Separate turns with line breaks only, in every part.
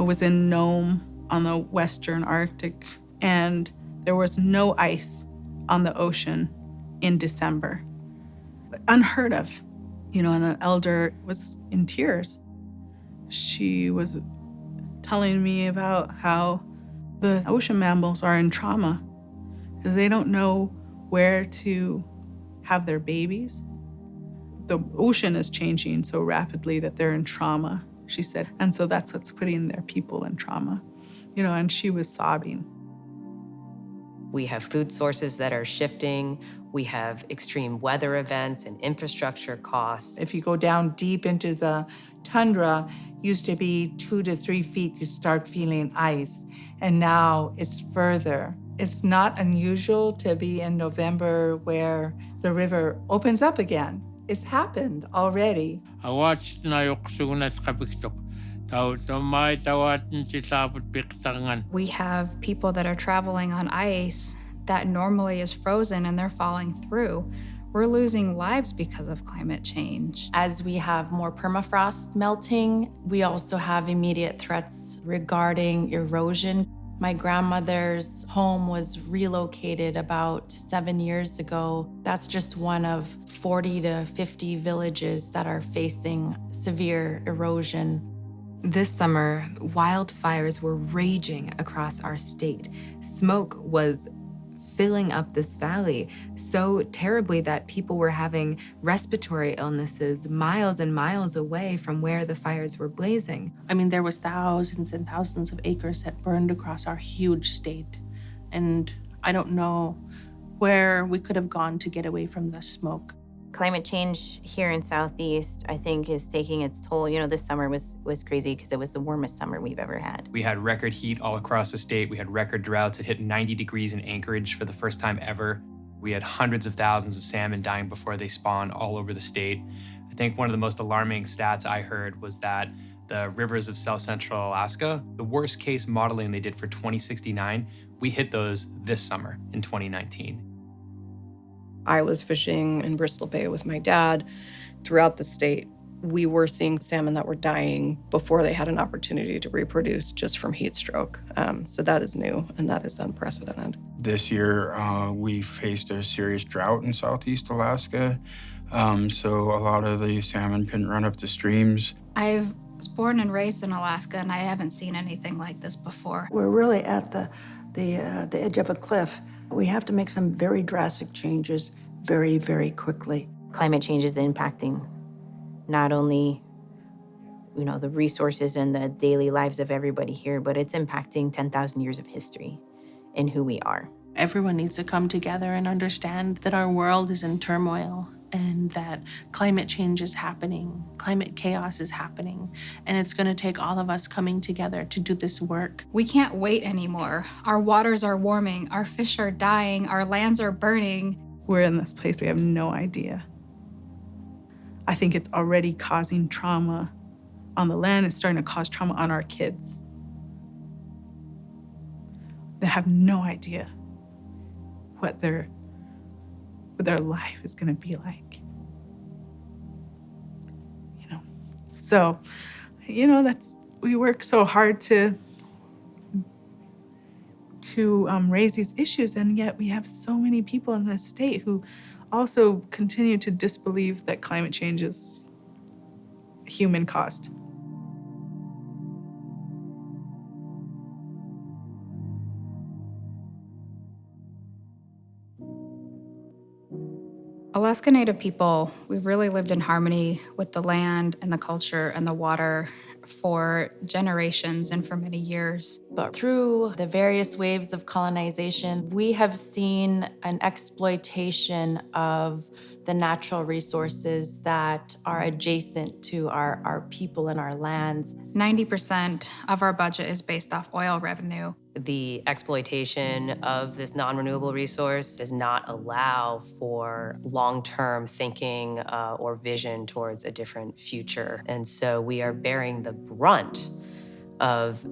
was in Nome on the Western Arctic, and there was no ice on the ocean in December. Unheard of. And an elder was in tears. She was telling me about how the ocean mammals are in trauma because they don't know where to have their babies. The ocean is changing so rapidly that they're in trauma, she said. And so that's what's putting their people in trauma. And she was sobbing.
We have food sources that are shifting. We have extreme weather events and infrastructure costs.
If you go down deep into the tundra, used to be 2 to 3 feet, you start feeling ice. And now it's further. It's not unusual to be in November where the river opens up again. It's happened already.
I watched
We have people that are traveling on ice that normally is frozen and they're falling through. We're losing lives because of climate change.
As we have more permafrost melting, we also have immediate threats regarding erosion. My grandmother's home was relocated about 7 years ago. That's just one of 40 to 50 villages that are facing severe erosion.
This summer, wildfires were raging across our state. Smoke was filling up this valley so terribly that people were having respiratory illnesses miles and miles away from where the fires were blazing.
I mean, there was thousands and thousands of acres that burned across our huge state. And I don't know where we could have gone to get away from the smoke.
Climate change here in Southeast, I think, is taking its toll. This summer was crazy because it was the warmest summer we've ever had.
We had record heat all across the state. We had record droughts. It hit 90 degrees in Anchorage for the first time ever. We had hundreds of thousands of salmon dying before they spawned all over the state. I think one of the most alarming stats I heard was that the rivers of South Central Alaska, the worst case modeling they did for 2069, we hit those this summer in 2019.
I was fishing in Bristol Bay with my dad throughout the state. We were seeing salmon that were dying before they had an opportunity to reproduce just from heat stroke. So that is new and that is unprecedented.
This year, we faced a serious drought in Southeast Alaska. So a lot of the salmon couldn't run up the streams.
I was born and raised in Alaska and I haven't seen anything like this before.
We're really at the edge of a cliff. We have to make some very drastic changes very, very quickly.
Climate change is impacting not only, the resources and the daily lives of everybody here, but it's impacting 10,000 years of history in who we are.
Everyone needs to come together and understand that our world is in turmoil and that climate change is happening, climate chaos is happening, and it's going to take all of us coming together to do this work.
We can't wait anymore. Our waters are warming, our fish are dying, our lands are burning.
We're in this place, we have no idea. I think it's already causing trauma on the land. It's starting to cause trauma on our kids. They have no idea what their life is going to be like. So, we work so hard to raise these issues, and yet we have so many people in this state who also continue to disbelieve that climate change is human caused.
Alaska Native people, we've really lived in harmony with the land and the culture and the water for generations and for many years.
But through the various waves of colonization, we have seen an exploitation of the natural resources that are adjacent to our people and our lands.
90% of our budget is based off oil revenue.
The exploitation of this non-renewable resource does not allow for long-term thinking or vision towards a different future. And so we are bearing the brunt of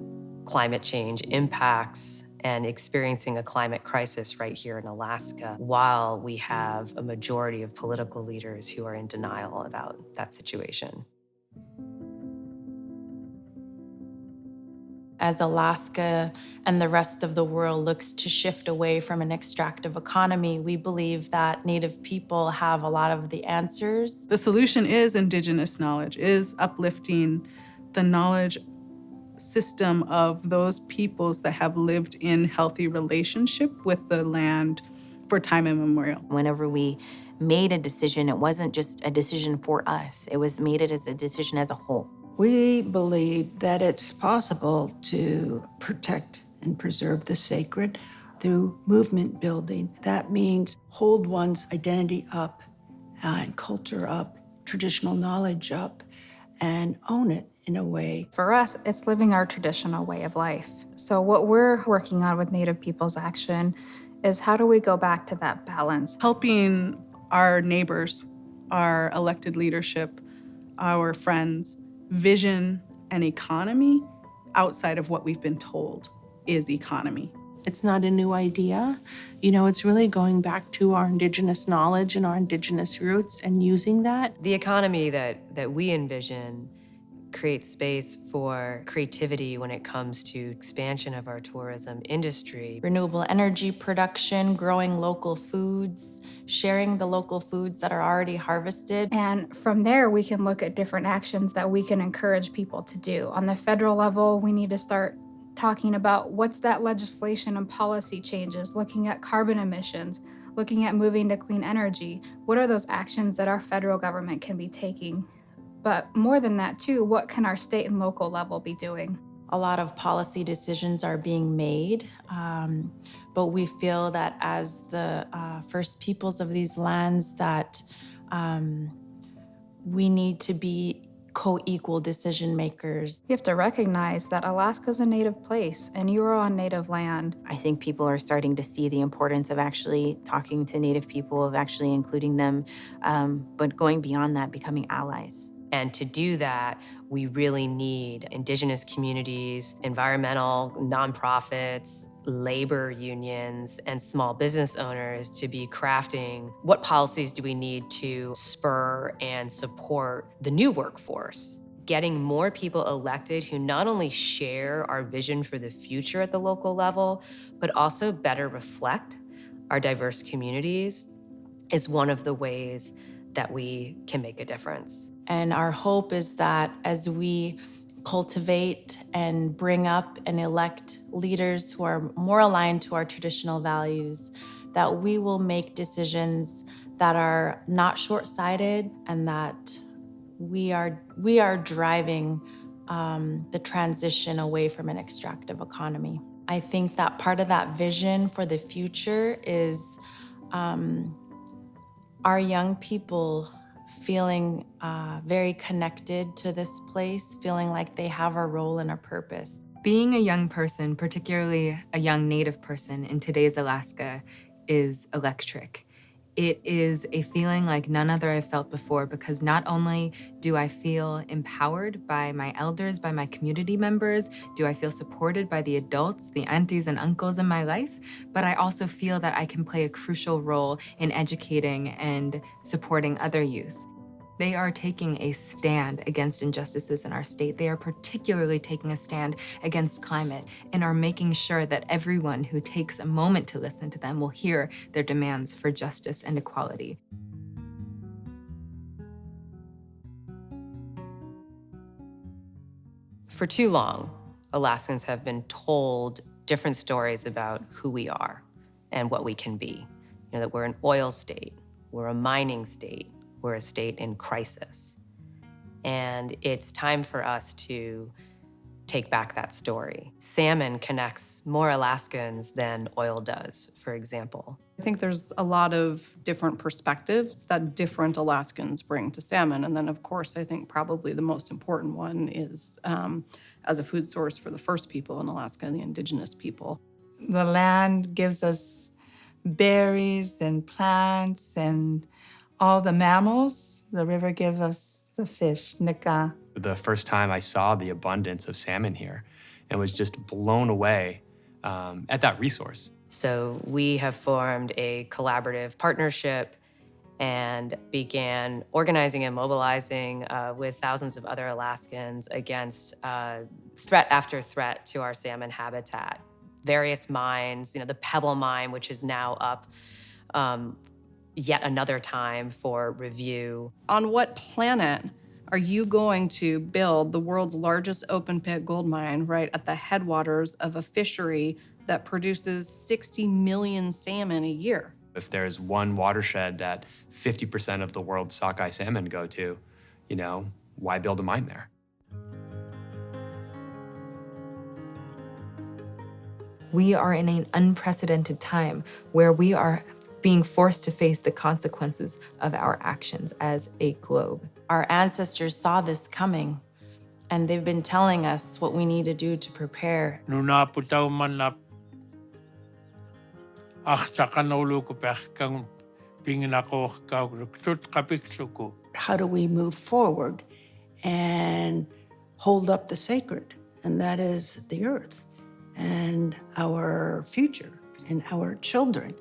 climate change impacts and experiencing a climate crisis right here in Alaska, while we have a majority of political leaders who are in denial about that situation.
As Alaska and the rest of the world looks to shift away from an extractive economy, we believe that Native people have a lot of the answers.
The solution is Indigenous knowledge, is uplifting the knowledge system of those peoples that have lived in healthy relationship with the land for time immemorial.
Whenever we made a decision, it wasn't just a decision for us. It was made as a decision as a whole.
We believe that it's possible to protect and preserve the sacred through movement building. That means hold one's identity up and culture up, traditional knowledge up, and own it in a way.
For us, it's living our traditional way of life. So what we're working on with Native Peoples Action is how do we go back to that balance?
Helping our neighbors, our elected leadership, our friends, vision an economy outside of what we've been told is economy.
It's not a new idea. You know, it's really going back to our Indigenous knowledge and our Indigenous roots and using that.
The economy that we envision creates space for creativity when it comes to expansion of our tourism industry.
Renewable energy production, growing local foods, sharing the local foods that are already harvested.
And from there, we can look at different actions that we can encourage people to do. On the federal level, we need to start talking about what's that legislation and policy changes, looking at carbon emissions, looking at moving to clean energy. What are those actions that our federal government can be taking? But more than that too, what can our state and local level be doing?
A lot of policy decisions are being made, but we feel that as the first peoples of these lands that we need to be co-equal decision makers.
You have to recognize that Alaska's a native place and you are on native land.
I think people are starting to see the importance of actually talking to Native people, of actually including them, but going beyond that, becoming allies.
And to do that, we really need Indigenous communities, environmental nonprofits, labor unions, and small business owners to be crafting what policies do we need to spur and support the new workforce. Getting more people elected who not only share our vision for the future at the local level, but also better reflect our diverse communities is one of the ways that we can make a difference.
And our hope is that as we cultivate and bring up and elect leaders who are more aligned to our traditional values, that we will make decisions that are not short-sighted and that we are driving the transition away from an extractive economy. I think that part of that vision for the future is our young people feeling very connected to this place, feeling like they have a role and a purpose.
Being a young person, particularly a young Native person in today's Alaska, is electric. It is a feeling like none other I've felt before, because not only do I feel empowered by my elders, by my community members, do I feel supported by the adults, the aunties and uncles in my life, but I also feel that I can play a crucial role in educating and supporting other youth. They are taking a stand against injustices in our state. They are particularly taking a stand against climate and are making sure that everyone who takes a moment to listen to them will hear their demands for justice and equality.
For too long, Alaskans have been told different stories about who we are and what we can be. You know, that we're an oil state, we're a mining state, we're a state in crisis. And it's time for us to take back that story. Salmon connects more Alaskans than oil does, for example.
I think there's a lot of different perspectives that different Alaskans bring to salmon. And then, of course, I think probably the most important one is as a food source for the first people in Alaska, the Indigenous people.
The land gives us berries and plants and all the mammals. The river gives us the fish, nika.
The first time I saw the abundance of salmon here and was just blown away at that resource.
So we have formed a collaborative partnership and began organizing and mobilizing with thousands of other Alaskans against threat after threat to our salmon habitat. Various mines, the Pebble Mine, which is now up yet another time for review.
On what planet are you going to build the world's largest open pit gold mine right at the headwaters of a fishery that produces 60 million salmon a year?
If there's one watershed that 50% of the world's sockeye salmon go to, why build a mine there?
We are in an unprecedented time where we are being forced to face the consequences of our actions as a globe.
Our ancestors saw this coming, and they've been telling us what we need to do to prepare.
How do we move forward and hold up the sacred? And that is the earth and our future and our children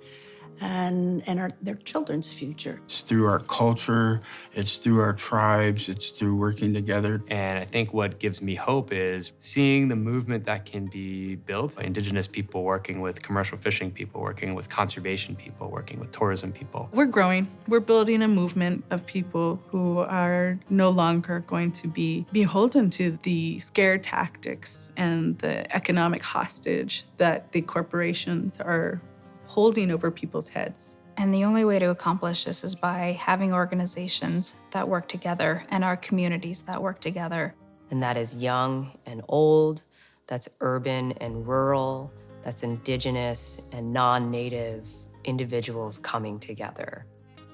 and their children's future.
It's through our culture, it's through our tribes, it's through working together.
And I think what gives me hope is seeing the movement that can be built. Indigenous people working with commercial fishing people, working with conservation people, working with tourism people.
We're growing. We're building a movement of people who are no longer going to be beholden to the scare tactics and the economic hostage that the corporations are holding over people's heads.
And the only way to accomplish this is by having organizations that work together and our communities that work together.
And that is young and old, that's urban and rural, that's Indigenous and non-Native individuals coming together.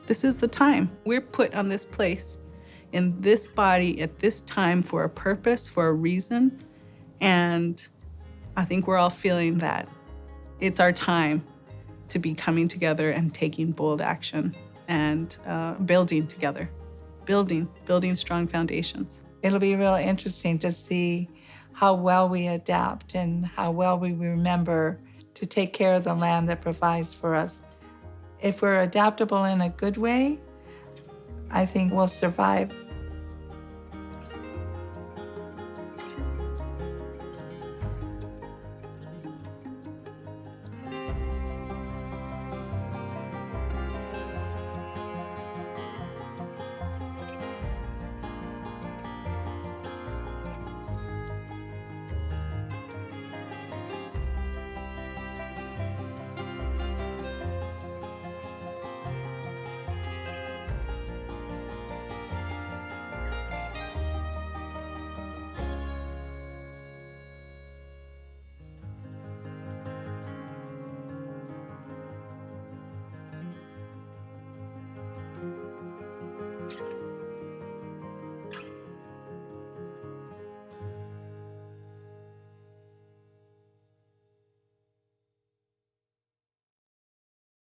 This is the time. We're put on this place, in this body, at this time for a purpose, for a reason. And I think we're all feeling that. It's our time to be coming together and taking bold action and building together, building strong foundations.
It'll be real interesting to see how well we adapt and how well we remember to take care of the land that provides for us. If we're adaptable in a good way, I think we'll survive.